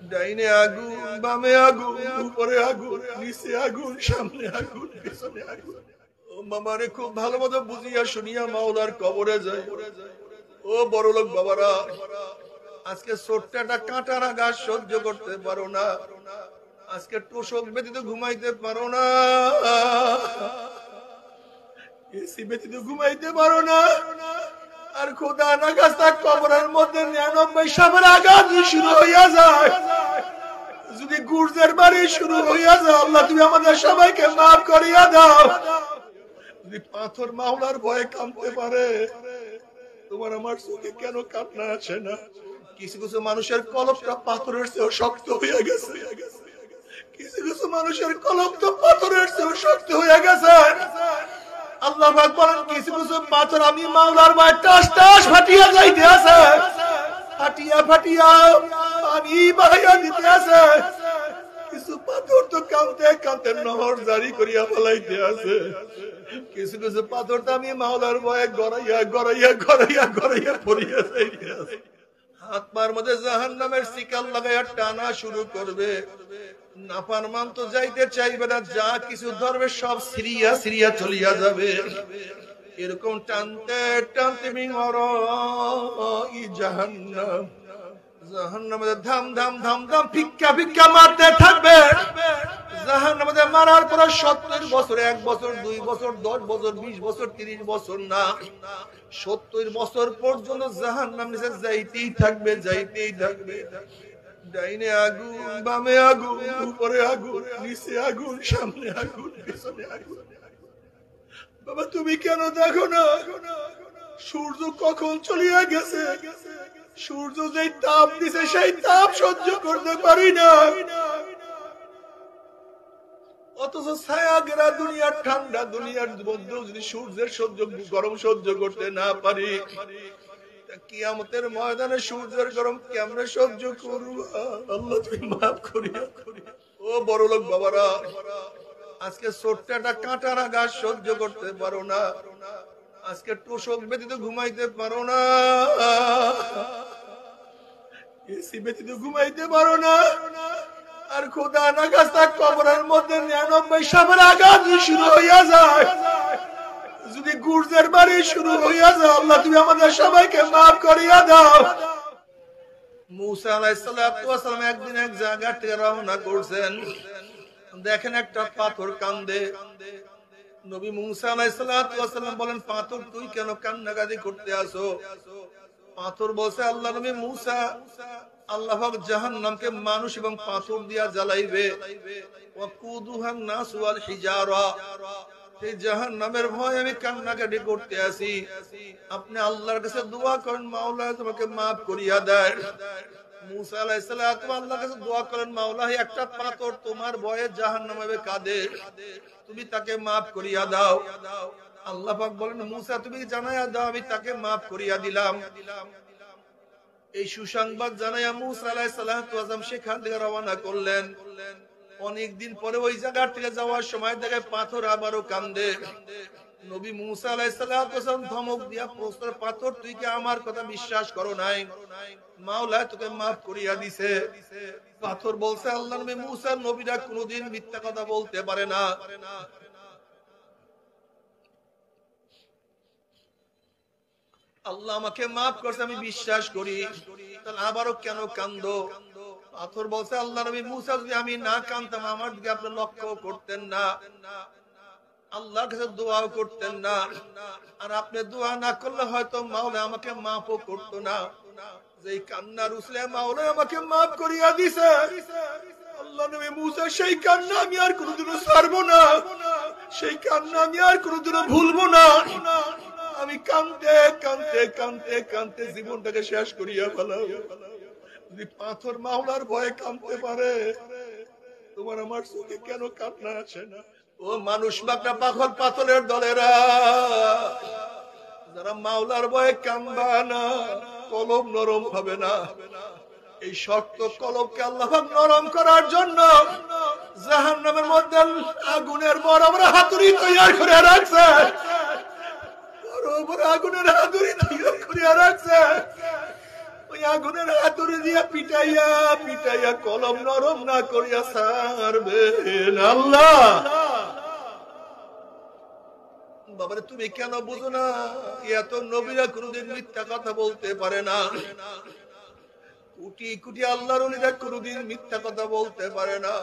ডাইনে আগুন, বামে আগুন, উপরে আগুন, নিচে আগুন, সামনে আগুন, পিছনে আগুন। ও মামারে খুব ভালো মতো বুঝিয়া শুনিয়া মাওলার কবরে যায়। ও বড় লোক বাবারা, আজকে ছোট্ট একটা কাঁটার আঘাত সহ্য করতে পারো না, আজকে তোষক ব্যতীত ঘুমাইতে পারো না, এসি ব্যতীত ঘুমাইতে পারো না। আর খোদা না গাছটা কবরের মধ্যে 99 সাপের আঘাত শুরু হইয়া যায়, যদি গুর্জের বাড়ি শুরু হইয়া যায়, আল্লাহ তুমি আমাদের সবাইকে মাফ করিয়া দাও। যদি পাথর মাওলার ভয়ে কাঁপতে পারে, তোমার আমার চোখে কেন কান্না আসে না? কিছু কিছু মানুষের কলবটা পাথরের চেয়েও শক্ত হইয়া গেছে, কিছু কিছু মানুষের কলব তো পাথরের চেয়েও শক্ত হইয়া গেছে। আল্লাহ পাক বলেন কিছু কিছু পাথর আমি মাওলার ভয়ে টাস টাস ফাটিয়া যাইতে আছে, ফাটিয়া ফাটিয়া পানি বাহিয়া দিতে আছে। কিছু পাথর তো কাঁদতে কাঁদতে নহর জারি করিয়া ফেলাইতে আছে। কিছু কিছু পাথর তো আমি মাওলার ভয়ে গড়াইয়া গড়াইয়া গড়াইয়া গড়াইয়া পড়িয়া যাইতে আছে। হাত পার মধ্যে জাহান্নামের শিকল লাগাইয়া টানা শুরু করবে। নাফরমান তো যাইতে চাইবে না, যা কিছু ধরবে সব সিরিয়া সিরিয়া চলিয়া যাবে। এরকম টানতে টানতে জাহান্নাম, জাহান্নামে ধাম ধাম ধাম ধাম ভিক্ষা ভিক্ষা মারতে থাকবে। জাহান্নামে মারার পর 70 বছর, 1 বছর, 2 বছর, 10 বছর, 20 বছর, 30 বছর না, 70 বছর পর্যন্ত জাহান্নাম নিচে যাইতেই থাকবে, যাইতেই থাকবে। ডাইনে আগুন, বামে আগুন, উপরে আগুন, নিচে আগুন, সামনে আগুন, পিছনে আগুন। বাবা তুমি কেন দেখো না? সূর্য কখন চলিয়া গেছে, সূর্য যেই তাপ দিছে সেই তাপ সহ্য করতে পারি না, অথচ ছায়া ঘেরা দুনিয়ার ঠান্ডা দুনিয়ার মধ্যেও যদি সূর্যের সহ্য গরম সহ্য করতে না পারি, কিয়ামতের ময়দানে সূর্যের গরম কেমনে সহ্য করব? আল্লাহ তুমি মাফ করিয়া। ও বড় লোক বাবারা, আজকে ছোট্ট একটা কাঁটার আঘাত সহ্য করতে পারো না, আজকে তোষক ব্যতীত ঘুমাইতে পারো না, এসি ব্যতীত ঘুমাইতে পারো না। আর খোদা না গাছটা কবরের মধ্যে 99 সাপের আঘাত শুরু হইয়া যায়, যদি গুর্জের বাড়ি শুরু হইয়া যায়, আল্লাহ তুমি আমাদের সবাইকে মাফ করিয়া দাও। মুসা আলাইহিস সালাম একদিন এক জায়গা থেকে রওনা করছেন, দেখেন একটা পাথর কান্দে। নবী মুসা আলাইহিস সালাম বলেন, পাথর তুই কেন কান্নাকাটি করতে আসো? পাথর বলছে, আল্লাহ নবী মুসা, আল্লাহ পাক জাহান্নামকে মানুষ এবং পাথর দিয়া জ্বালাইবে, ওয়াকুদুহান নাস ওয়াল হিজারা, এই জাহান্নামের ভয় আমি কান্নাকাটি করতে আসি। আপনি আল্লাহর কাছে দোয়া করেন, মাওলা তোমাকে মাফ করিয়া দেয়। মুসা আলাইহিস সালাম আল্লাহর কাছে দোয়া করেন, মাওলা একটা পাথর তোমার ভয়ে জাহান্নামে কাঁদে, তুমি তাকে মাফ করিয়া দাও। আল্লাহ পাক বলেন, মুসা তুমি জানায়া দাও, আমি তাকে মাফ করিয়া দিলাম। এই সুসংবাদ জানাইয়া মুসা আলাইহিস সালাম সেখান থেকে রওনা করলেন। অনেকদিন পরে ওই জায়গা থেকে যাওয়ার সময় দেখে পাথর আবারও কান্দে। নবী মুসা আলাইহিস সালাম ধমক দিয়া প্রশ্ন, পাথর তুই কি আমার কথা বিশ্বাস করো নাই? মাওলা তোকে মাফ করিয়া দিছে। পাথর বলছে, আল্লাহ নবী মুসা, নবীরা কোনোদিন মিথ্যা কথা বলতে পারে না। আল্লাহ আমাকে মাফ করছে, আমি বিশ্বাস করি, তাহলে আবারও কেন কান্দো? পাথর বলছে, আল্লাহ নবী মুসা, যদি আমি না কাঁদতাম আমার দিকে আপনি লক্ষ্য করতেন না, আল্লাহর কাছে দোয়াও করতেন না, আর আপনি দোয়া না করলে হয়তো মাওলা আমাকে মাফও করতো না। যে কান্নার উসলে মাওলা আমাকে মাফ করিয়া দিছে। আল্লাহ নবী মুসা, সেই কান্না আমি আর কোনোদিনও ছাড়বো না, সেই কান্না আমি আর কোনোদিনও ভুলবো না। আমি কাঁদতে কাঁদতে কাঁদতে কাঁদতে জীবনটাকে শেষ করিয়া ফেলাম। যদি পাথর মাওলার ভয়ে কাঁদতে পারে, তোমার আমার চোখে কেন কান্না আসে না? ও মানুষ মাত্রা পাগল পাথরের দলেরা, যারা মাওলার ভয়ে কাঁদবা না, কলম নরম হবে না। এই শক্ত কলবকে আল্লাহ নরম করার জন্য জাহান্নামের মধ্যে আগুনের বড় বড় হাতুড়ি তৈরি করে রাখছে, বড় বড় আগুনের হাতুড়ি তৈরি করে রাখছে। ওই আগুনের হাতুড়ি দিয়া পিটাইয়া পিটাইয়া কলম নরম না করিয়া ছাড়বেন আল্লাহ। বাবারে তুমি কেন বুঝো না? এত নবীরা কোনদিন মিথ্যা কথা বলতে পারে না। কোটি কোটি আল্লাহর ওলিরা কোনদিন মিথ্যা কথা বলতে পারে না।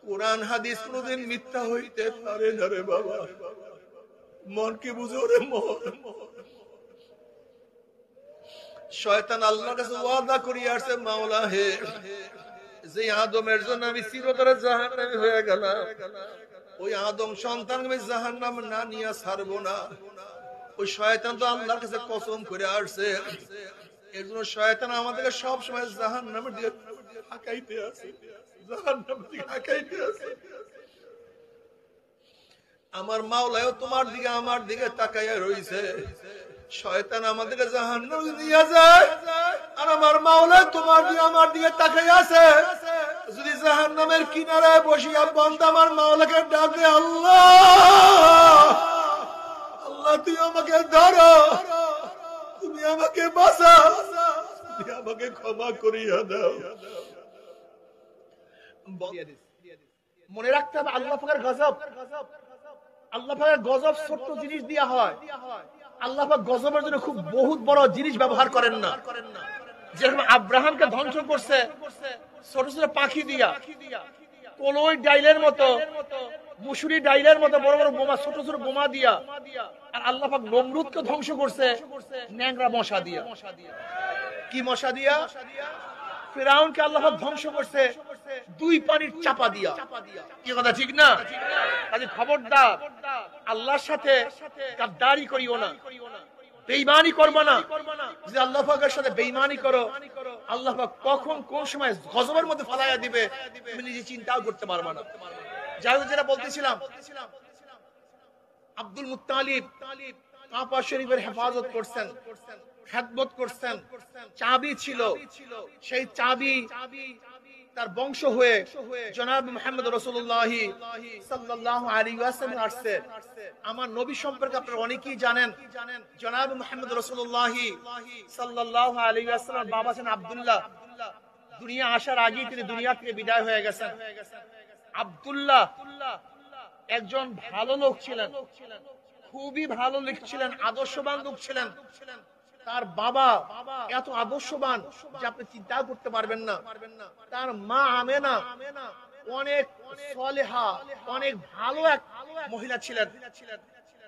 কোরআন হাদিস কোনদিন মিথ্যা হইতে পারে না রে বাবা। মনকে বুঝো রে মন। শয়তান আল্লাহর কাছে ওয়াদা করিয়া আসছে, মাওলা হে, যে আদমের জন্য আমি চিরতরে জাহান্নামী হয়ে গেলাম, ওই আদম সন্তান আমি জাহান্নাম না নিয়ে ছাড়বো না। ওই শয়তান তো আল্লাহর কাছে কসম করে আসছে, এর জন্য শয়তান আমাদেরকে সব সময় জাহান্নামের দিকে হাঁকাইতে আছে, জাহান্নামের দিকে হাঁকাইতে আছে। আমার মাওলাও তোমার দিকে আমার দিকে তাকাইয়া রইছে। শয়তান আমাদেরকে জাহান্নামে নিয়ে যায়, আর আমার মাওলা তোমার দিকে আমার দিকে তাকাইয়া আছে। যদি জাহান্নামের কিনারায় বসিয়া বান্দা আমার মাওলাকে ডাকে, আল্লাহ আল্লাহ তুই আমাকে ধরো, তুমি আমাকে বাঁচাও, তুমি আমাকে ক্ষমা করিয়া দাও। মনে রাখতে হবে আল্লাহ পাকের গজব, আল্লাহ পাকের গজব ছোট্ট জিনিস দিয়া হয়। আল্লাহ পাক গজবের জন্য খুব বহুত বড় জিনিস ব্যবহার করেন না। যেরকম আব্রাহামকে ধ্বংস করছে ছোট ছোট পাখি দিয়া, কলই ডাইলের মতো, মুসুরি ডাইলের মতো বড় বড় বোমা, ছোট ছোট বোমা দিয়া। আর আল্লাহ পাক নমরুদকে ধ্বংস করছে ন্যাংরা মশা দিয়া। কি মশা দিয়া? ফিরাউনকে আল্লাহ পাক ধ্বংস করছে দুই পানির চাপা দিয়া। কি কথা ঠিক না? কাজে খবরদার আল্লাহর সাথে গাদ্দারি করিও না, বেঈমানি করবা না। যদি আল্লাহ পাকের সাথে বেঈমানি করো, আল্লাহ পাক কখন কোন সময় গজবের মধ্যে ফালাইয়া দিবে তুমি নিজে চিন্তাও করতে পারবা না। যাই হোক, যেটা বলতেছিলাম, আব্দুল মুত্তালিব কাবা শরীফের হেফাজত করছেন, খেদমত করছেন, চাবি ছিল। সেই চাবি তার বংশ হয়ে জনাব মুহাম্মদ রাসূলুল্লাহ সাল্লাল্লাহু আলাইহি ওয়াসাল্লাম আসছে। আমার নবী সম্পর্কে আপনারা অনেকেই জানেন, জনাব মুহাম্মদ রাসূলুল্লাহ সাল্লাল্লাহু আলাইহি ওয়াসাল্লাম বাবা ছিলেন আব্দুল্লাহ। দুনিয়া আসার আগেই তিনি দুনিয়া থেকে বিদায় হয়ে গেছেন। আব্দুল্লাহ একজন ভালো লোক ছিলেন, খুবই ভালো লোক ছিলেন, আদর্শবান লোক ছিলেন। তার বাবা এত আদর্শবান যে আপনি চিন্তা করতে পারবেন না। তার মা আমেনা অনেক সলেহা, অনেক ভালো এক মহিলা ছিলেন।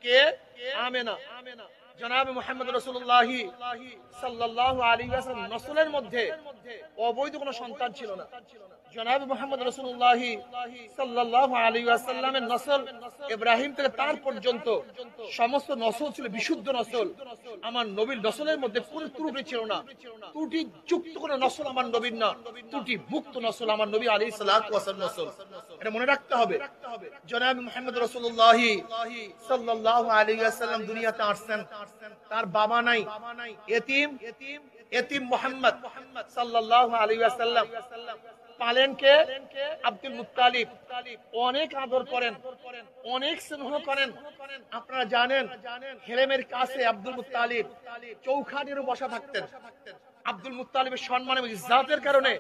কে? আমেনা। জনাব মুহাম্মদ রাসূলুল্লাহ সাল্লাল্লাহু আলাইহি ওয়াসাল্লাম নসলের মধ্যে অবৈধ কোনো সন্তান ছিল না। জনাব মুহাম্মদ রাসূলুল্লাহ সাল্লাল্লাহু আলাইহি ওয়াসাল্লামের নসল ইব্রাহিম থেকে তার পর্যন্ত সমস্ত নসল ছিল বিশুদ্ধ নসল। আমার নবীর নসলের মধ্যে কোনো ত্রুটি ছিল না। ত্রুটি যুক্ত কোনো নসল আমার নবীর না, ত্রুটি মুক্ত নসল আমার নবী আলাইহিস সালাতু ওয়াস সালাম নসল। এটা মনে রাখতে হবে। জনাব মুহাম্মদ রাসূলুল্লাহ সাল্লাল্লাহু আলাইহি ওয়াসাল্লাম দুনিয়াতে আসছেন, তার বাবা নাই, এতিম। এতিম মুহাম্মদ সাল্লাল্লাহু আলাইহি ওয়াসাল্লাম পালেন কে? Abdul Muttalib. অনেক আদর করেন, অনেক স্নেহ করেন। আপনারা জানেন হেরেমের কাছে আব্দুল মুত্তালিব চৌখানিরও বসা থাকতেন। আব্দুল মুত্তালিবের সম্মান এবং ইজ্জতের কারণে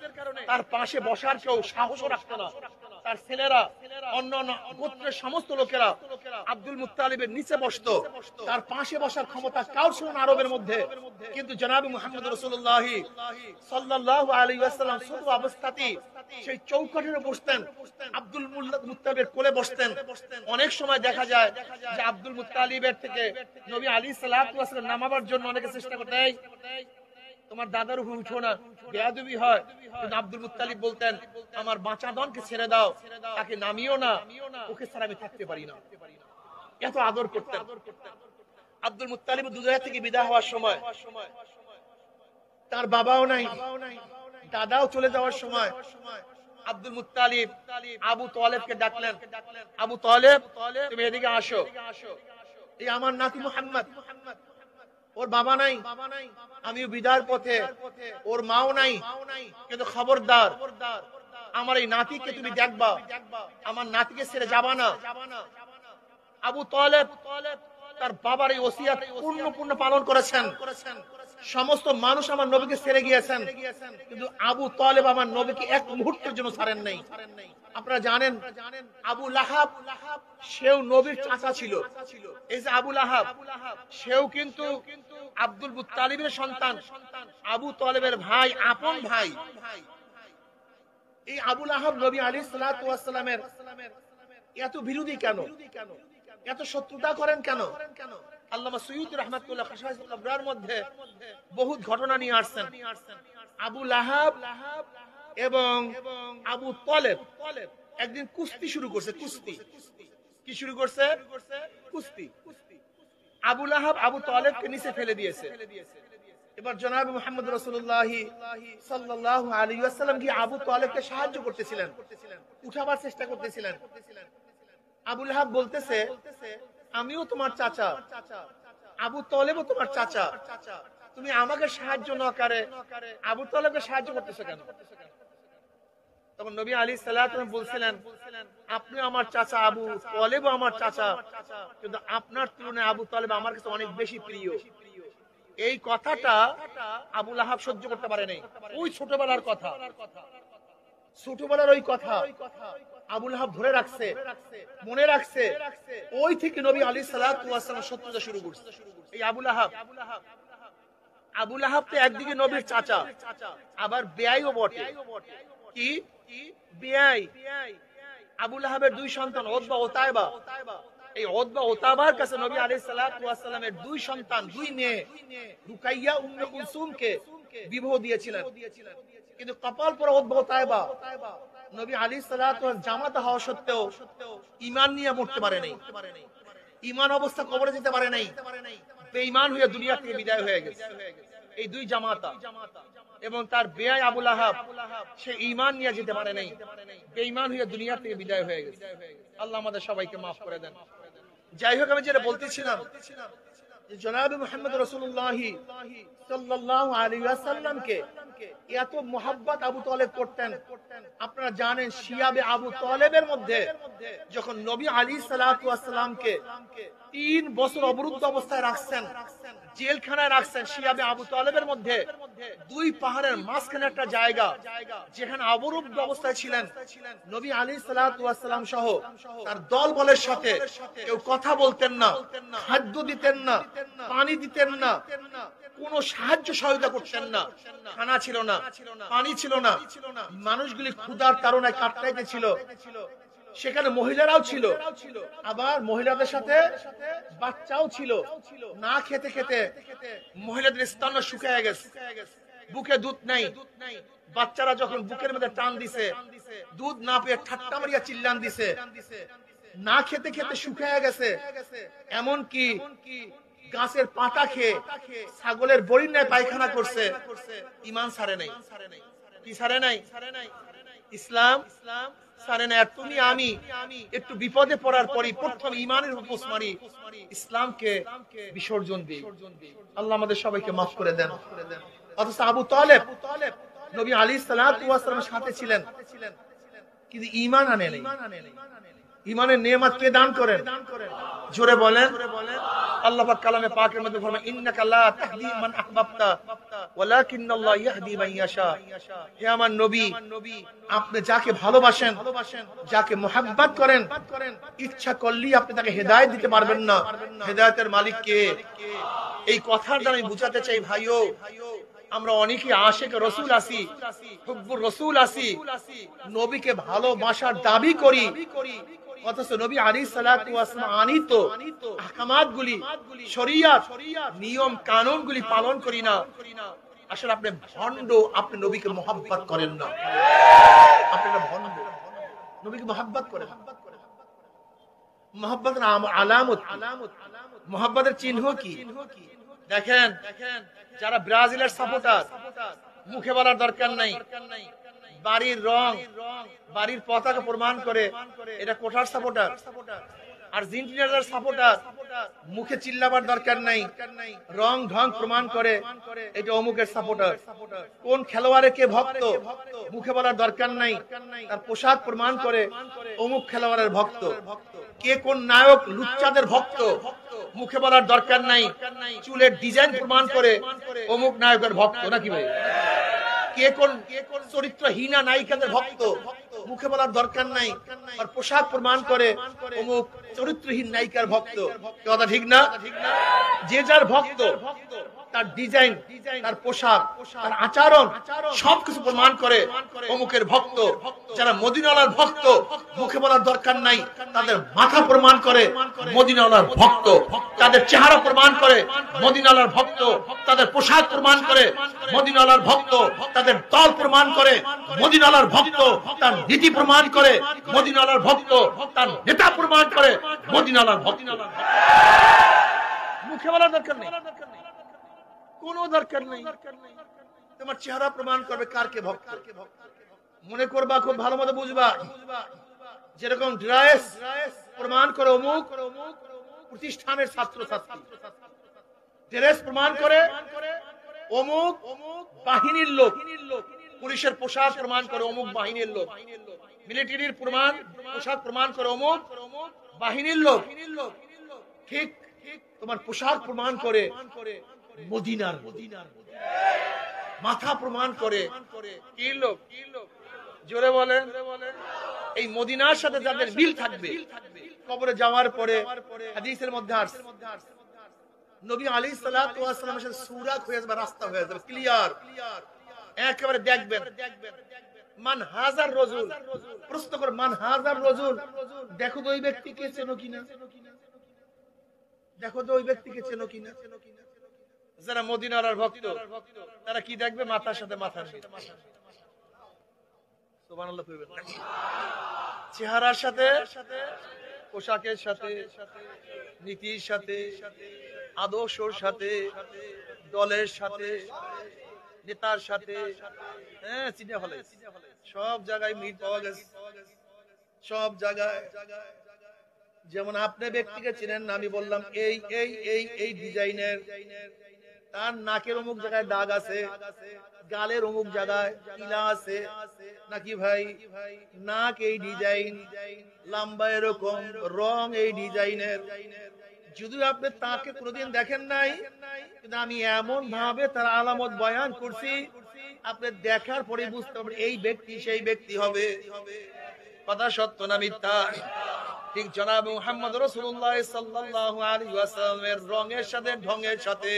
তার পাশে বসার কেউ সাহসও রাখত না। তার ছেলেরা, অন্য গোত্রের সমস্ত লোকেরা আব্দুল মুত্তালিবের নিচে বসতো, তার পাশে বসার ক্ষমতা কারোর ছিল না আরবের মধ্যে। কিন্তু জনাব মুহাম্মদ রাসূলুল্লাহ সাল্লাল্লাহু আলাইহি ওয়াসাল্লাম ছোট অবস্থাতেই সেই চৌকাঠে বসতেন, আব্দুল মুত্তালিবের কোলে বসতেন। অনেক সময় দেখা যায় যে আব্দুল মুত্তালিবের থেকে নবী আলাইহিস সালাতু ওয়াস সালাম নামাবার জন্য অনেকে চেষ্টা করতেন, তোমার দাদার উপর উঠো না, বেয়াদবি হয়। কিন্তু আব্দুল মুত্তালিব বলতেন, আমার বাঁচা দনকে ছেড়ে দাও, তাকে নামিও না, ওকে ছাড়া আমি থাকতে পারি না। এত আদর করতেন। আব্দুল মুত্তালিব দুনিয়া থেকে বিদায় হওয়ার সময় তার বাবাও নাই, দাদাও চলে যাওয়ার সময় আব্দুল মুত্তালিব আবু তালেবকে ডাকলেন, আবু তালেব তুমি এদিকে আসো, এই আমার নাতি মুহাম্মদ, ওর বাবা নাই, আমিও বিদায়ের পথে, ওর মাও নাই, কিন্তু খবরদার আমার এই নাতিকে তুমি দেখবা, আমার নাতিকে ছেড়ে যাবা না। আবু তালেব তার বাবার এই ওসিয়ত পূর্ণ পালন করেছেন। সমস্ত মানুষ আমার নবীকে ছেড়ে গিয়েছেন, কিন্তু আবু তালেব আমার নবীকে এক মুহূর্তের জন্য ছাড়েন নাই। আপনারা জানেন আবু লাহাব সেও নবীর চাচা ছিল। এই যে আবু লাহাব সেও কিন্তু আব্দুল মুত্তালিবের সন্তান, আবু তালেবের ভাই, আপন ভাই। এই আবু লাহাব নবী আলাইহিস সালাতু ওয়াস সালামের এত বিরোধী কেন, এত শত্রুতা করেন কেন? আল্লামা সুয়ুতী রাহমাতুল্লাহ খাশাইসুল আবরার মধ্যে বহুত ঘটনা নিয়ে আসছেন। আবু লাহাব এবং আবু তালেব একদিন কুস্তি শুরু করছে। কুস্তি কি শুরু করছে? কুস্তি। আবু লাহাব আবু তালেবকে নিচে ফেলে দিয়েছে। এবার জনাব মুহাম্মদ রাসূলুল্লাহ সাল্লাল্লাহু আলাইহি ওয়াসাল্লাম কি আবু তালেবকে সাহায্য করতেছিলেন, উঠাবার চেষ্টা করতেছিলেন। আবু লাহাব বলতেছে, আমিও তোমার চাচা, আবু তালেবও তোমার চাচা, তুমি আমাকে সাহায্য না করে আবু তালেবকে সাহায্য করতেছো কেন? তখন নবী আলাইহিস সালাতু ওয়াস সালাম বলছিলেন, আপনি আমার চাচা, আবু তালেবও আমার চাচা, কিন্তু আপনার তুলনায় আবু তালেব আমার কাছে অনেক বেশি প্রিয়। এই কথাটা আবু লাহাব সহ্য করতে পারে নাই। ওই ছোটবেলার কথা, ছোটবেলার ওই কথা আবু লাহাব ধরে রাখছে, মনে রাখছে। ওই থেকে নবী আলাইহিস সালাতু ওয়াস সালাম শত্রুতা শুরু করছে। এই আবু লাহাব তো একদিকে নবীর চাচা, আবার বেয়াইও বটে। কি বেয়াই? আবু লাহাবের দুই সন্তান উতবা ও তাইবা। এই উতবা ও তাইবার কাছে নবী আলাইহিস সালাতু ওয়াস সালামের দুই সন্তান, দুই মেয়ে রুকাইয়া উম্মে কুলসুমকে বিবাহ দিয়েছিলেন। কিন্তু কপাল পড়া উতবা ও তাইবা নবী আলাইহিস সালাতু ওয়াস জামাতা হওয়া সত্ত্বেও ঈমান নিয়ে মরতে পারে নাই, ঈমান অবস্থা কবরে যেতে পারে নাই, বেঈমান হয়ে দুনিয়া থেকে বিদায় হয়ে গেছে। এই দুই জামাতা এবং তার বেয়াই আবু লাহাব সে ঈমান নিয়ে যেতে পারে নাই, বেঈমান হয়ে দুনিয়া থেকে বিদায় হয়ে গেছে। আল্লাহ আমাদের সবাইকে মাফ করে দেন। যাই হোক, আমি যেটা বলতেছিলাম যে জনাব মুহাম্মদ রাসূলুল্লাহ সাল্লাল্লাহু আলাইহি ওয়াসাল্লামকে এত মুহাব্বত আবু তালেব করতেন। আপনারা জানেন শিয়াবে আবু তালেবের মধ্যে যখন নবী আলাইহিস সালাতু ওয়াস সালামকে 3 বছর অবরুদ্ধ অবস্থায় রাখছেন, জেলখানায় রাখছেন, শিয়াবে আবু তালেবের মধ্যে দুই পাহাড়ের মাঝখানে একটা জায়গা যেখানে অবরুদ্ধ অবস্থায় ছিলেন। নবী আলাইহিস সালাতু ওয়াস সালাম সহ তার দল বলের সাথে কেউ কথা বলতেন না, খাদ্য দিতেন না, পানি দিতেন না, কোন সাহায্য সহায়তা করতেন না। খানা ছিল না, পানি ছিল না, মানুষগুলি ক্ষুধার তাড়নায় কাটতে ছিল। সেখানে মহিলারাও ছিল, আবার মহিলাদের সাথে বাচ্চাও ছিল। না খেতে খেতে মহিলাদের স্তন শুকিয়ে গেছে, বুকে দুধ নাই। বাচ্চারা যখন বুকের মধ্যে টান দিছে, দুধ না পেয়ে ঠাট্টা মারিয়া চিল্লান দিছে। না খেতে খেতে শুকিয়ে গেছে, এমন কি গাছের পাতা খেয়ে ছাগলের বড়ির ন্যায় পায়খানা করছে। ঈমান ছাড়ে নাই। কি ছাড়ে নাই? ইসলাম ছাড়ে নাই। আর তুমি আমি একটু বিপদে পড়ার পরই প্রথম ঈমানের উপোস মারি, ইসলামকে বিসর্জন দিই। আল্লাহ আমাদের সবাইকে মাফ করে দেন। অথচ আবু তালেব নবী আলাইহিস সালাতু ওয়াস সালামের সাথে ছিলেন, কিন্তু ঈমান আনে নাই। ঈমানের নেয়ামত কে দান করেন? জোরে বলেন। আল্লাহ পাক কালামে পাকের মধ্যে ফরমান, ইন্নাকা লা তাহদি মান আহবাবতা ওয়ালাকিন্নাল্লাহ ইয়াহদি মান ইয়াশা। হে আমার নবী, আপনি যাকে ভালোবাসেন, যাকে মুহাব্বত করেন, ইচ্ছা করলেই আপনি তাকে হেদায়েত দিতে পারবেন না। হেদায়েতের মালিক কে? এই কথার দ্বারা আমি বুঝাতে চাই, ভাইও, আমরা অনেকে আশিক রাসূল আছি, হুব্বুর রাসূল আছি, নবীকে ভালোবাসার দাবি করি, অথচ নবী আলাইহিস সালাতু ওয়াস সালাম আনিত আহকামাতগুলি, শরীয়ত, নিয়ম কানুনগুলি পালন করি না। আসলে আপনি ভণ্ড, আপনি নবীকে মুহাব্বত করেন না। আপনারা ভণ্ড, নবীকে মুহাব্বত করেন। মুহাব্বতের আলামত, মুহাব্বতের চিহ্ন কি? দেখেন, যারা ব্রাজিলের সাপোর্টার, মুখে বলার দরকার নাই, বাড়ির রং, বাড়ির পতাকা প্রমাণ করে এটা কোঠার সাপোর্টার। আর্জেন্টিনার সাপোর্টার, মুখে চিল্লাবার দরকার নাই, রং ঢং প্রমাণ করে এটা অমুকের সাপোর্টার। কোন খেলোয়াড়ের কে ভক্ত, মুখে বলার দরকার নাই, তার পোশাক প্রমাণ করে অমুক খেলোয়াড়ের ভক্ত। কে কোন নায়ক লুচ্চাদের ভক্ত, মুখে বলার দরকার নাই, চুলের ডিজাইন প্রমাণ করে অমুক নায়কের ভক্ত, নাকি ভাই? কে কোন চরিত্রহীনা নায়িকাদের ভক্ত, মুখে বলার দরকার নাই, আর পোশাক প্রমাণ করে অমুক চরিত্রহীন নায়িকার ভক্ত। কথা ঠিক না? যে যার ভক্ত, তার ডিজাইন, তার পোশাক, তার আচরণ সবকিছু প্রমাণ করে অমুকের ভক্ত। যারা মদিনাওয়ালার ভক্ত, মুখে বলার দরকার নাই, তাদের মাথা প্রমাণ করে মদিনাওয়ালার ভক্ত, তাদের চেহারা প্রমাণ করে মদিনাওয়ালার ভক্ত, তাদের পোশাক প্রমাণ করে মদিনাওয়ালার ভক্ত, তাদের দল প্রমাণ করে মদিনাওয়ালার ভক্ত, তার নীতি প্রমাণ করে মদিনাওয়ালার ভক্ত, তার নেতা প্রমাণ করে মদিনাওয়ালার ভক্ত। মুখে বলার দরকার নেই, কোনো দরকার নেই, তোমার চেহারা প্রমাণ করবে কারকে ভক্ত। মনে করবা, খুব ভালো মতো বুঝবা, যেরকম ড্রেস প্রমাণ করে অমুক প্রতিষ্ঠানের ছাত্র ছাত্রী, ড্রেস প্রমাণ করে অমুক বাহিনীর লোক, পুলিশের পোশাক প্রমাণ করে অমুক বাহিনীর লোক, মিলিটারির পোশাক প্রমাণ করে অমুক বাহিনীর লোক। ঠিক তোমার পোশাক প্রমাণ করে মদিনার, মাথা প্রমাণ করে কি লোক, জোরে বলেন। এই মদিনার সাথে যাদের মিল থাকবে, কবরে যাওয়ার পরে হাদিসের মধ্যে আসছে নবী আলাইহিস সালাতু ওয়াস সালামের সাথে সুরাত হয়ে যাবে, রাস্তা হয়ে যাবে ক্লিয়ার, একেবারে দেখবেন। মান হাজার রাজুল, প্রশ্ন করে মান হাজার রাজুল, দেখো তো ওই ব্যক্তিকে চেনো কিনা, দেখো তো ওই ব্যক্তিকে চেনো কিনা। যারা মদিনার ভক্ত, তারা কি দেখবে? মাথার সাথে মাথার মিল, সুবহানাল্লাহ কইবেন, চেহারার সাথে, পোশাকের সাথে, নীতির সাথে, আদর্শের সাথে, দলের সাথে, নেতার সাথে, হ্যাঁ চিনে ফেলে, সব জায়গায় মিল পাওয়া গেছে, সব জায়গায়। যেমন আপনি ব্যক্তিকে চিনেন না, আমি বললাম এই এই এই এই ডিজাইনের, তার নাকের অমুক জায়গায় দাগ আছে, গালের অমুক জায়গায় টিলা আছে, নাকি ভাই? নাক এই ডিজাইন, লম্বা এরকম, রং এই ডিজাইনের। যদি আপনি তাকে কোনোদিন দেখেন নাই, কিন্তু আমি এমন ভাবে তার আলামত বয়ান করছি, আপনি দেখার পরে বুঝতে পারবেন এই ব্যক্তি সেই ব্যক্তি হবে। কথা সত্য না মিথ্যা? ঠিক জনাব মুহাম্মদ রাসূলুল্লাহ সাল্লাল্লাহু আলাইহি ওয়াসাল্লামের রঙের সাথে ঢঙের সাথে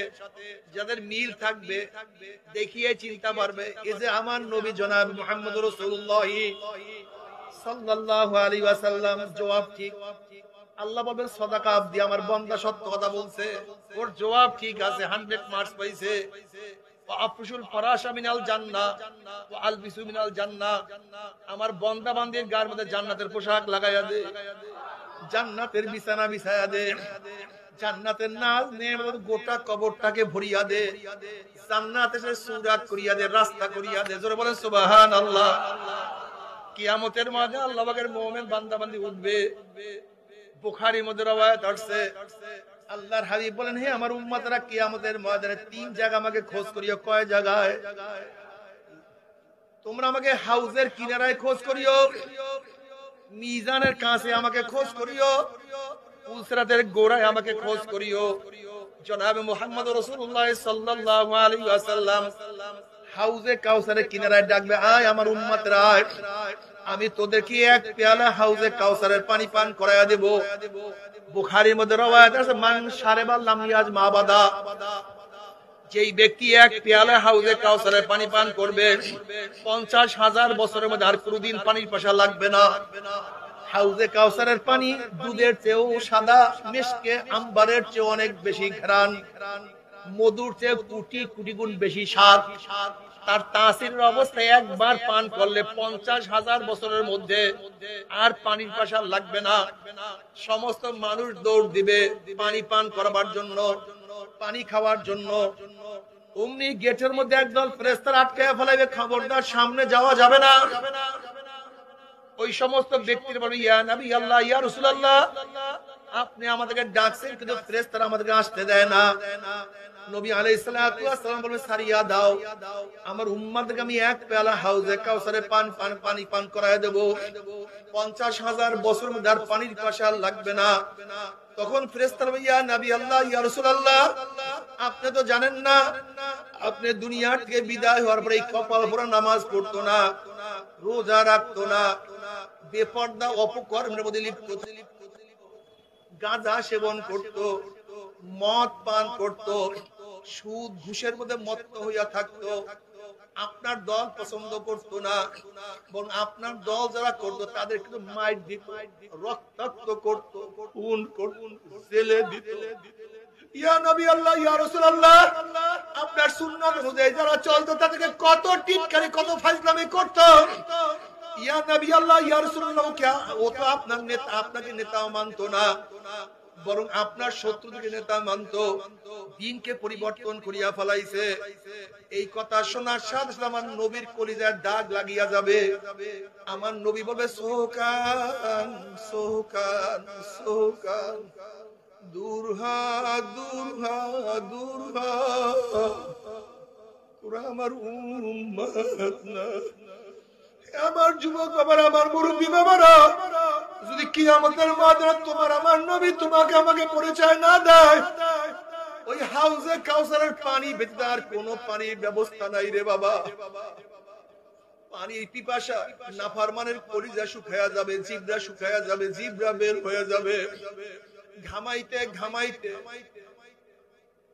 যাদের মিল থাকবে, দেখিয়ে চিন্তা পারবে এই যে আমার নবী জনাব মুহাম্মদ রাসূলুল্লাহ সাল্লাল্লাহু আলাইহি ওয়াসাল্লাম। জবাব ঠিক। আল্লাহ বলেন সাদাকা আব্দি, আমার বান্দা সত্য কথা বলছে, ওর জবাব ঠিক আছে, 100 মার্কস পাইছে। আফরুশুল ফারাশা মিনাল জান্নাহ ওয়া আলবিসু মিনাল জান্নাহ, আমার বান্দা বান্দির গায়ের মধ্যে জান্নাতের পোশাক লাগায়া দে, জান্নাতের বিছানা বিছায়া দে, জান্নাতের নাজ নেয়ামত গোটা কবরটাকে ভরিয়া দে, জান্নাতের সুরাত করিয়া দে, রাস্তা করিয়া দে। জোরে বলেন সুবহানাল্লাহ। কিয়ামতের মাঠে আল্লাহ পাকের মুমিন বান্দা বান্দি উঠবে। বুখারীর মধ্যে রওয়ায়াত আছে, আল্লাহর হাবিব বলেন, হে আমার উম্মতরা, কিয়ামতের ময়দানে 3 জায়গা আমাকে খোঁজ করিও। কয় জায়গায়? তোমরা আমাকে হাউজের কিনারায় খোঁজ করিও, মিজানের কাছে আমাকে খোঁজ করিও, উসরাতের গোড়ায় আমাকে খোঁজ করিও। জনাবে মুহাম্মদ রাসূলুল্লাহ সাল্লাল্লাহু আলাইহি ওয়াসাল্লাম হাউজে কাউসারের কিনারায় ডাকবে, আয় আমার উম্মতরা আয়, আমি তোদেরকে এক পেয়ালা হাউজে কাউসারের পানি পান করায়া দেব। বুখারীর মধ্যে রওয়ায়াত আছে, মান শারিবা লাম ইয়াজমা আবাদা, যেই ব্যক্তি এক পেয়ালা হাউজে কাউসারের পানি পান করবে, 50,000 বছরের মধ্যে আর কোনদিন পানির পিপাসা লাগবে না। হাউজে কাউসারের পানি দুধের চেয়েও সাদা, মিশকে আম্বারের চেয়ে অনেক বেশি ঘ্রাণ, মধুর চেয়ে কোটি কোটি গুণ বেশি স্বাদ। তার তাসিরের অবস্থায় একবার পান করলে 50,000 বছরের মধ্যে আর পানির পিপাসা লাগবে না। সমস্ত মানুষ দৌড় দিবে পানি পান করার জন্য, পানি খাওয়ার জন্য। অমনি গেটের মধ্যে একদল ফেরেশতা আটকায়া ফেলাইবে, খবরদার সামনে যাওয়া যাবে না। ওই সমস্ত ব্যক্তির বলবে, ইয়া নবী আল্লাহ, ইয়া রাসূলুল্লাহ, আপনি আমাদেরকে ডাকছেন কিন্তু ফেরেশতারা আমাদেরকে আসতে দেয় না। নবী আলাইহিস সালাতু ওয়াস সালাম বলবে সারিয়া দাও, আমার উম্মতকে আমি এক পেয়ালা হাউজে কাউসারে পানি পান করায় দেব। 50,000 বছর মধ্যে আর পানির পিপাসা লাগবে না। তখন ফেরেশতারা ইয়া নবী আল্লাহ, ইয়া রাসূলুল্লাহ, আপনি তো জানেন না, আপনি দুনিয়া থেকে বিদায় হওয়ার পরে এই কপাল ভরা নামাজ পড়তো না, রোজা রাখতো না, বেপরদা অপকর্মের মধ্যে লিপ্ত, গাঁজা সেবন করত, মদ পান করত, সুদ ঘুষের মধ্যে মত্ত হইয়া থাকতো। আপনার দল পছন্দ করতো না, বরং আপনার দল যারা করতো তাদের কিন্তু মাইর দিত, রক্তাক্ত করত, খুন করত, জেলে দিত। ইয়া নবী আল্লাহ, ইয়া রাসূলুল্লাহ, আপনার সুন্নাত অনুযায়ী যারা চলতো তাদেরকে কত টিটকারি, কত ফাজলামি করত। ইয়া নবী আল্লাহ, ইয়া রাসূলুল্লাহ, ও তো আপনার নেতা, আপনাকে নেতাও মানতো না, বরং আপনার শত্রুদেরকে নেতা মানতো, দ্বীনকে পরিবর্তন করিয়া ফেলাইছে। এই কথা শোনার সাথে সাথে আমার নবীর কলিজায় দাগ লাগিয়া যাবে। আমার নবী বলবে সোহকান সোহকান সোহকান, দূর হা দূর হা দূর হা, তোরা আমার উম্মত না। আমার যুবক বাবারা, আমার মুরব্বী বাবারা, যদি কিয়ামতের ময়দানে তোমার আমার নবী তোমাকে আমাকে পরিচয় না দেয়, ওই হাউজে কাউসারের পানি ব্যতীত আর কোনো পানির ব্যবস্থা নাই রে বাবা। পানির পিপাসা, নাফরমানের কলিজা শুকায়া যাবে, জিহ্বা শুকায়া যাবে, জিহ্বা বের হয়ে যাবে, ঘামাইতে ঘামাইতে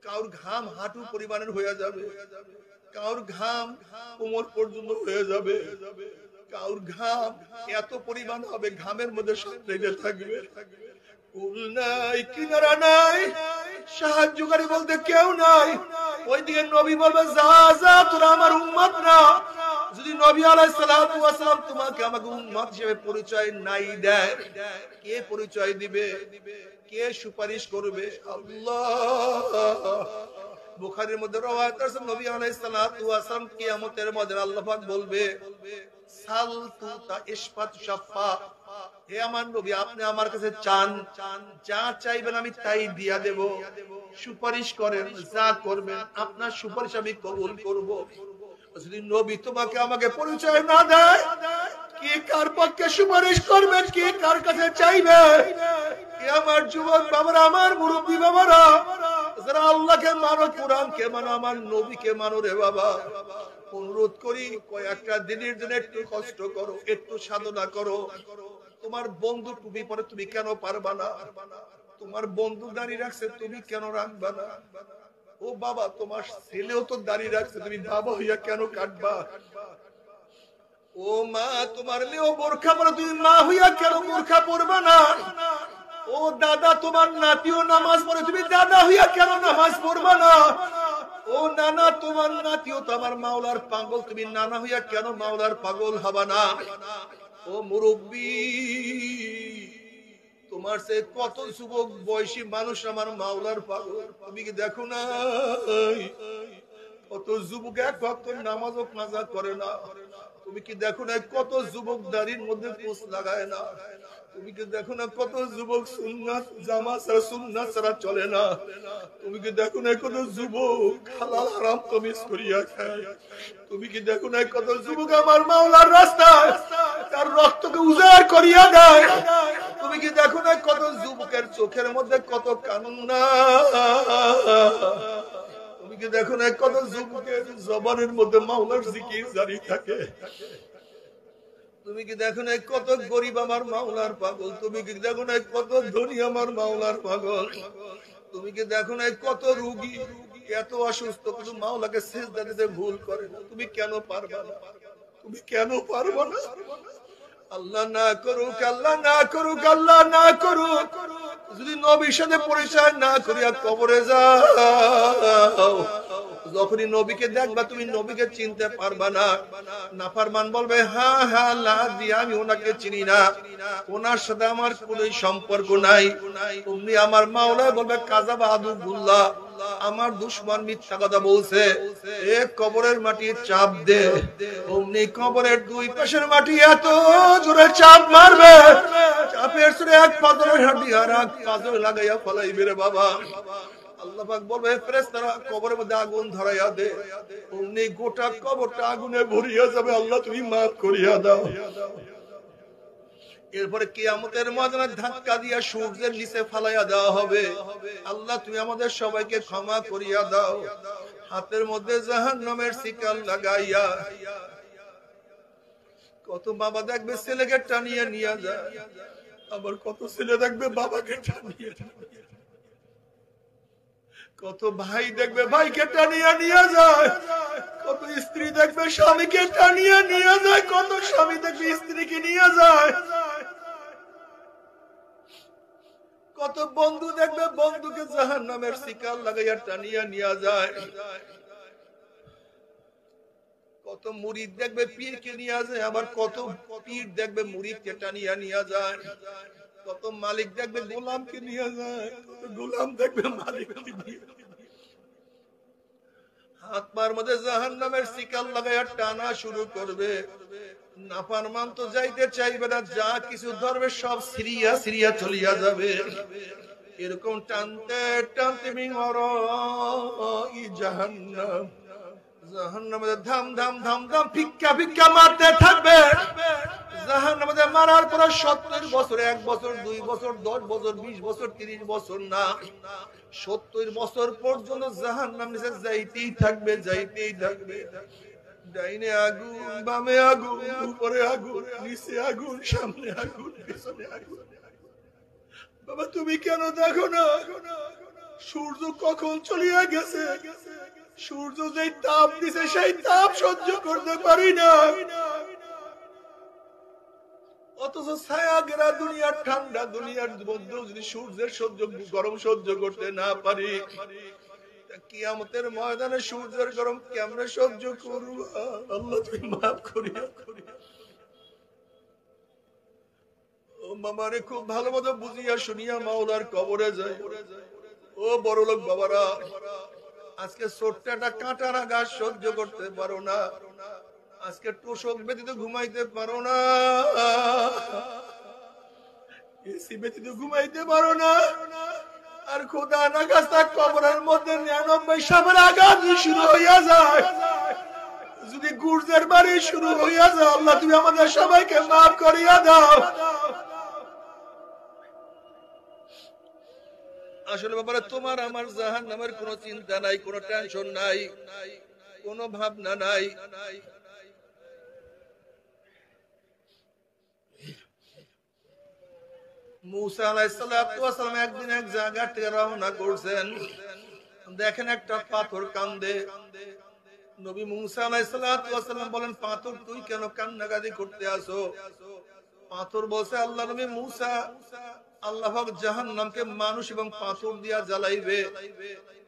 কাউর ঘাম হাঁটু পরিমাণের হয়ে যাবে, কাউর ঘাম কোমর পর্যন্ত হয়ে যাবে, কাউর ঘাম এত পরিমাণ হবে ঘামের মধ্যে সব লেগে থাকবে। কুল নাই, কিনারা নাই, সাহায্যকারী বলতে কেউ নাই। ওইদিকে নবী বলবে যা যা, তোরা আমার উম্মত না। যদি নবী আলাইহিস সালাতু ওয়াস সালাম তোমাকে আমাকে উম্মত হিসেবে পরিচয় নাই দেয়, কে পরিচয় দিবে, কে সুপারিশ করবে? আল্লাহ। বুখারীর মধ্যে রওয়ায়াত আছে, নবী আলাইহিস সালাতু ওয়াস সালাম কিয়ামতের ময়দানে আল্লাহ পাক বলবে সালতু তা ইশফাতু শাফা, হে আমার নবী আপনি আমার কাছে চান, যা চাইবেন আমি তাই দিয়া দেব। সুপারিশ করেন, যা করবেন আপনার সুপারিশ আমি কবুল করব। যদি নবী তোমাকে আমাকে পরিচয় না দেয়, কে কার পক্ষে সুপারিশ করবেন, কে কার কাছে চাইবে? আমার যুবক বাবারা, আমার মুরব্বী বাবারা, যারা আল্লাহকে মানো, কোরআনকে মানো, আমার নবীকে মানো রে বাবা, অনুরোধ করি কয়েকটা দিনের জন্য একটু কষ্ট করো, একটু সাধনা করো। তোমার বন্ধু টুপি পরে তুমি কেন পারবা না? তোমার বন্ধু দাঁড়িয়ে রাখছে, তুমি কেন রাখবা না? ও বাবা, তোমার ছেলেও তো দাঁড়িয়ে রাখছে, তুমি বাবা হইয়া কেন কাটবা? ও মা, তোমার মেয়েও বোরখা পরে, তুমি মা হইয়া কেন বোরখা পরবা না? ও দাদা, তোমার নাতিও নামাজ পড়ে, তুমি দাদা হইয়া কেন নামাজ পড়বা না? ও নানা, তোমার নাতিও তো আমার মাওলার পাগল, তুমি নানা হইয়া কেন মাওলার পাগল হবা না? ও মুরব্বী, তোমার সে কত যুবক বয়সী মানুষ আমার মাওলার পাগল, তুমি কি দেখো না? কত যুবক এক ভক্ত নামাজও কাজা করে না। তুমি কি দেখো না কত যুবক দাড়ির মধ্যে পোষ লাগায় না? তুমি কি দেখো না কত যুবক সুন্নাত জামা ছাড়া, সুন্নাত ছাড়া চলে না? তুমি কি দেখো না কত যুবক হালাল হারাম তমিজ করিয়া খায়? তুমি কি দেখো না কত যুবক আমার মাওলার রাস্তায় তার রক্তকে উজাড় করিয়া দেয়? তুমি কি দেখো না কত যুবকের চোখের মধ্যে কত কান্না? তুমি কি দেখো না কত যুবকের জবানের মধ্যে মাওলার জিকির জারি থাকে? তুমি কি দেখো না কত গরিব আমার মাওলার পাগল? তুমি কি দেখো না কত ধনী আমার মাওলার পাগল? তুমি কি দেখো না কত রোগী এত অসুস্থ কিন্তু মাওলাকে সিজদা দিতে ভুল করে না? তুমি কেন পারবা না? তুমি কেন পারবা না? আল্লাহ না করুক, আল্লাহ না করুক, আল্লাহ না করুক, যদি নবীর সাথে পরিচয় না করিয়া কবরে যাও, যখনই নবীকে দেখবা তুমি নবীকে চিনতে পারবা না। নাফরমান বলবে হ্যাঁ হ্যাঁ লা দিয়া, আমি ওনাকে চিনি না, ওনার সাথে আমার কোনো সম্পর্ক নাই। তুমি আমার মাওলা বলবে কাযাবা আদুল্লাহ, আমার দুশমন মিথ্যা কথা বলছে, এক কবরের মাটি চাপ দে, অমনি কবরের দুই পাশের মাটি এত জোরে চাপ মারবে, চাপের সুরে এক পাথরের হাড্ডি আর এক পাথর লাগাইয়া ফলাইবে রে বাবা। আল্লাহ পাক বলবে ফেরেশতারা কবরের মধ্যে আগুন ধরাইয়া দে, অমনি গোটা কবরটা আগুনে ভরিয়া যাবে, আল্লাহ তুমি মাফ করিয়া দাও। এরপরে কিয়ামতের ময়দানে ধাক্কা দিয়া সূর্যের নিচে ফালাইয়া দেওয়া হবে, আল্লাহ তুমি আমাদের সবাইকে ক্ষমা করিয়া দাও। হাতের মধ্যে জাহান্নামের শিকল লাগাইয়া কত বাবা দেখবে ছেলেকে টানিয়ে নিয়ে যায়, আবার কত ছেলে দেখবে বাবাকে টানিয়ে, কত ভাই দেখবে ভাইকে টানিয়ে নিয়ে যায়, কত স্ত্রী দেখবে স্বামীকে টানিয়ে নিয়ে যায়, কত স্বামী দেখবে স্ত্রীকে নিয়ে যায়, কত বন্ধু দেখবে বন্ধুকে জাহান্নামের শিকল লাগাইয়া টানিয়া নিয়ে যায়, কত মুরিদ দেখবে পীরকে নিয়ে যায়, আবার কত পীর দেখবে মুরিদকে টানিয়া নিয়ে যায়, কত মালিক দেখবে গোলামকে নিয়ে যায়, কত গোলাম দেখবে মালিককে নিয়ে যায়। হাত পার মধ্যে জাহান্নামের শিকল লাগাইয়া টানা শুরু করবে, নাফরমান তো যাইতে চাইবে না, যা কিছু ধরবে সব সিরিয়া সিরিয়া চলিয়া যাবে। এরকম টানতে টানতে জাহান্নাম, জাহান্নামে ধাম ধাম ধাম ধাম ভিক্ষা ভিক্ষা মারতে থাকবে। জাহান্নামে মারার পর 70 বছর, 1 বছর, 2 বছর, 10 বছর, 20 বছর, 30 বছর না, 70 বছর পর্যন্ত জাহান্নাম নিচে যাইতেই থাকবে, যাইতেই থাকবে। ডাইনে আগুন, বামে আগুন, উপরে আগুন, নিচে আগুন, সামনে আগুন, পিছনে আগুন। বাবা তুমি কেন দেখো না সূর্য কখন চলিয়া গেছে? সূর্য যেই তাপ দিছে সেই তাপ সহ্য করতে পারি না, অথচ ছায়া ঘেরা দুনিয়ার ঠান্ডা দুনিয়ার মধ্যেও যদি সূর্যের গরম সহ্য করতে না পারি, কিয়ামতের ময়দানে সূর্যের গরম কেমনে সহ্য করব? আল্লাহ তুমি মাফ করিয়া। ও মামারে খুব ভালো মতো বুঝিয়া শুনিয়া মাওলার কবরে যায়। ও বড় লোক বাবারা, আজকে ছোট্ট একটা কাঁটার আঘাত সহ্য করতে পারো না, আজকে তোষক ব্যতীত ঘুমাইতে পারো না, এসি ব্যতীত ঘুমাইতে পারো না, আর খোদা না খাস্তা কবরের মধ্যে 99 সাপের আঘাত শুরু হইয়া যায়, যদি গুর্জের বাড়ি শুরু হইয়া যায়, আল্লাহ তুমি আমাদের সবাইকে মাফ করিয়া দাও। আসলে ব্যাপারে তোমার আমার জাহান্নামের কোনো চিন্তা নাই, কোনো টেনশন নাই, কোনো ভাবনা নাই। মুসা আলাইহিস সালাতু ওয়াস সালাম একদিন এক জায়গা থেকে রওনা করছেন, দেখেন একটা পাথর কান্দে। নবী মুসা আলাইহিস সালাতু ওয়াস সালাম বলেন, পাথর তুই কেন কান্নাকাটি করতে আসো? পাথর বলছে, আল্লাহ নবী মুসা, আল্লাহ পাক জাহান্নামকে মানুষ এবং পাথর দিয়া জ্বালাইবে,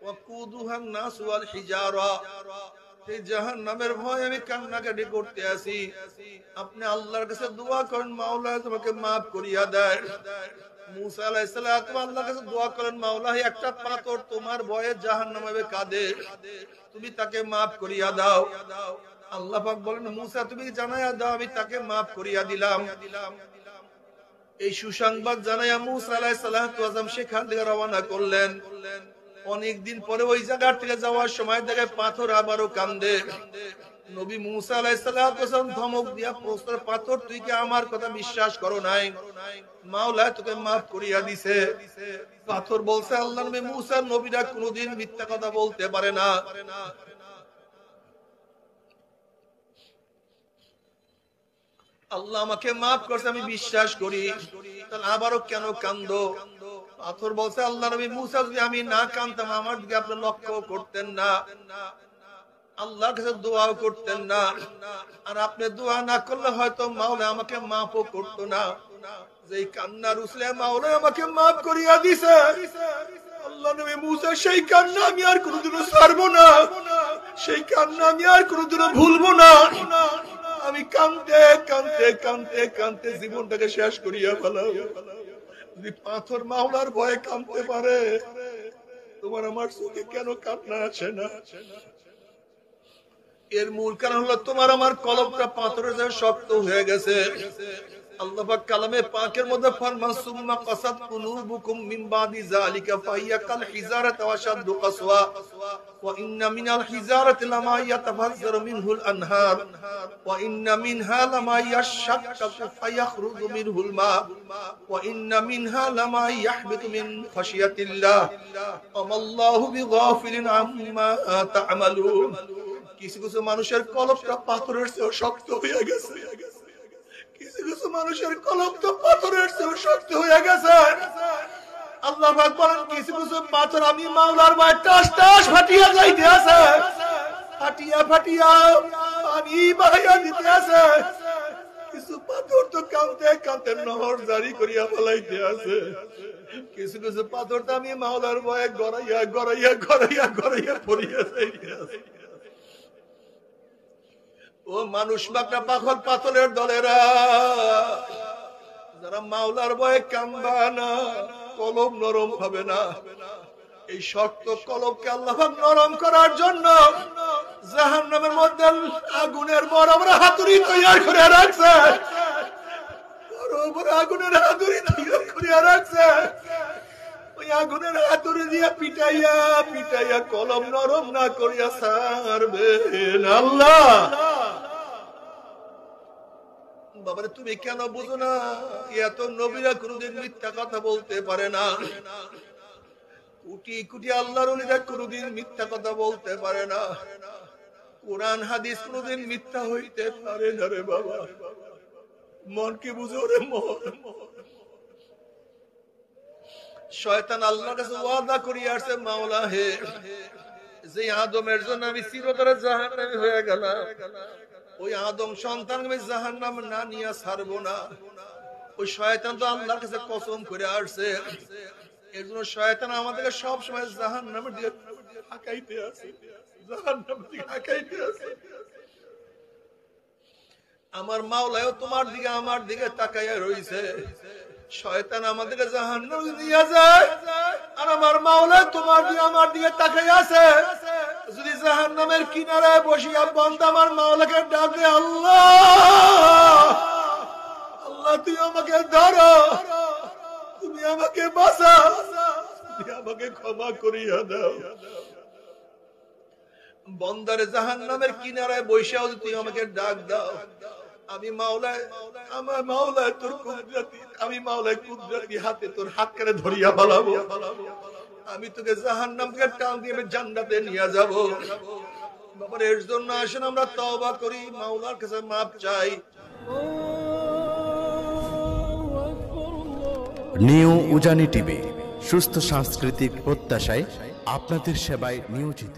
ওয়াকুদুহান নাস ওয়াল হিজারা, এই জাহান্নামের ভয় আমি কান্নাকাটি করতে আসি। আপনি আল্লাহর কাছে দোয়া করেন, মাওলা তোমাকে মাফ করিয়া দেয়। মুসা আলাইহিস সালাম আল্লাহর কাছে দোয়া করেন, মাওলা একটা পাথর তোমার ভয়ে জাহান্নামে কাঁদে, তুমি তাকে মাফ করিয়া দাও। আল্লাহ পাক বলেন, মুসা তুমি জানাইয়া দাও, আমি তাকে মাফ করিয়া দিলাম। এই সুসংবাদ জানাইয়া মুসা আলাইহিস সালাম সেখান থেকে রওনা করলেন। অনেকদিন পরে ওই জায়গা থেকে যাওয়ার সময় দেখে পাথর আবারও কান্দে। নবী মুসা আলাইহিস সালাম ধমক দিয়া প্রশ্ন, পাথর তুই কি আমার কথা বিশ্বাস করো নাই? মাওলা তোকে মাফ করিয়া দিছে। পাথর বলছে, আল্লাহ নবী মুসা, নবীরা কোনোদিন মিথ্যা কথা বলতে পারে না। আল্লাহ আমাকে মাফ করছে, আমি বিশ্বাস করি, তাহলে আবারও কেন কান্দো? পাথর বলছে, আল্লাহ নবী মুসা, যদি আমি না কান্দতাম আমার দিকে আপনি লক্ষ্য করতেন না, আল্লাহর কাছে দোয়াও করতেন না, আর আপনি দোয়া না করলে হয়তো মাওলা আমাকে মাফও করতো না। যেই কান্নার উসলে মাওলা আমাকে মাফ করিয়া দিছে, আল্লাহ নবী মুসা সেই কান্না আমি আর কোনোদিনও ছাড়বো না, সেই কান্না আমি আর কোনোদিনও ভুলবো না। আমি কাঁদতে কাঁদতে কাঁদতে কাঁদতে জীবনটাকে শেষ করিয়া ফেলাম। যদি পাথর মাওলার ভয়ে কাঁদতে পারে, তোমার আমার চোখে কেন কান্না আসে না? এর মূল কারণ হলো তোমার আমার কলবটা পাথরের যে শক্ত হয়ে গেছে। আল্লাহ পাক কালামে পাকের মধ্যে ফরমান সুম্মা কাসাত কুলুবুকুম মিন বাদি যালিকা ফাহিয়া কাল হিজারাতি ওয়া শাদ্দু কাসওয়া ওয়া ইন্না মিনাল হিজারাতি লামা ইয়াতাফাজ্জারু মিনহুল আনহার ওয়া ইন্না মিনহা লামা ইয়াশাক্কাকু ফায়াখরুজু মিনহুল মা ওয়া ইন্না মিনহা লামা ইয়াহবিতু মিন খাশিয়াতিল্লাহ ওয়া মাল্লাহু বিগাফিলিন আম্মা তা'মালুন। কিছু কিছু মানুষের কলবটা পাথরের চেয়ে শক্ত হয়ে গেছে। কিছু কিছু মানুষের কলবটা পাথরের চেয়ে শক্ত হয়ে গেছে। আল্লাহ পাক বলেন কিছু কিছু পাথর আমি মাওলার ভয়ে টাস টাস ফাটিয়া যাইতে আছে, ফাটিয়া ফাটিয়া পানি বাহিয়া দিতে আছে। কিছু পাথর তো কাঁদতে কাঁদতে নহর জারি করিয়া ফেলাইতে আছে। কিছু কিছু পাথর তো আমি মাওলার ভয়ে গড়াইয়া গড়াইয়া গড়াইয়া গড়াইয়া পড়িয়া যাইতে আছে। ও মানুষ মাকড়া পাখল পাথরের দলেরা, যারা মাওলার ভয়ে কাঁদবা না, কলব নরম হবে না। এই শক্ত কলবকে আল্লাহ পাক নরম করার জন্য জাহান্নামের মধ্যে আগুনের বড় বড় হাতুড়ি তৈরি করে রাখছে। বড় বড় আগুনের হাতুড়ি তৈরি করে রাখছে। ওই আগুনের হাতুড়ি দিয়ে পিটাইয়া পিটাইয়া কলম নরম না করিয়া ছাড়বেন আল্লাহ। বাবারে তুমি কেন বুঝো না? এত নবীরা কোনদিন মিথ্যা কথা বলতে পারে না। কোটি কোটি আল্লাহর ওলিরা কোনদিন মিথ্যা কথা বলতে পারে না। কোরআন হাদিস কোনদিন মিথ্যা হইতে পারে না রে বাবা। মন কি বুঝো রে মন? শয়তান আল্লাহর কাছে ওয়াদা করিয়া আসছে, মাওলা হে, যে আদমের জন্য আমি চিরতরে জাহান্নামী হয়ে গেলাম, ওই আদম সন্তান আমি জাহান্নাম না নিয়ে ছাড়বো না। ওই শয়তান তো আল্লাহর কাছে কসম করে আসছে। এর জন্য শয়তান আমাদেরকে সব সময় জাহান্নামের দিকে হাঁকাইতে আছে, জাহান্নামের দিকে হাঁকাইতে আছে। আমার মাওলাও তোমার দিকে আমার দিকে তাকাইয়া রইছে। শয়তান আমাদেরকে জাহান্নামে নিয়ে যায়, আর আমার মাওলা তোমার দিকে আমার দিকে তাকাইয়া আছে। যদি জাহান্নামের কিনারায় বসিয়া বান্দা আমার মাওলাকে ডাকে, আল্লাহ আল্লাহ তুই আমাকে ধরো, তুমি আমাকে বাঁচাও, তুমি আমাকে ক্ষমা করিয়া দাও। বন্দারে জাহান্নামের কিনারায় বসিয়াও তুই আমাকে ডাক দাও, আমি মাওলায়, আমার মাওলায় তোর কুদরতি, আমি মাওলায় কুদরতি হাতে তোর হাত কানে ধরিয়া ফেলাবো। আমি তোকে জাহান্নাম থেকে টান দিয়ে জান্নাতে নিয়ে যাব। বাবার এর জন্য আসেন আমরা তওবা করি, মাওলার কাছে মাপ চাই। নিউ উজানি টিভি, সুস্থ সাংস্কৃতিক প্রত্যাশায় আপনাদের সেবায় নিয়োজিত।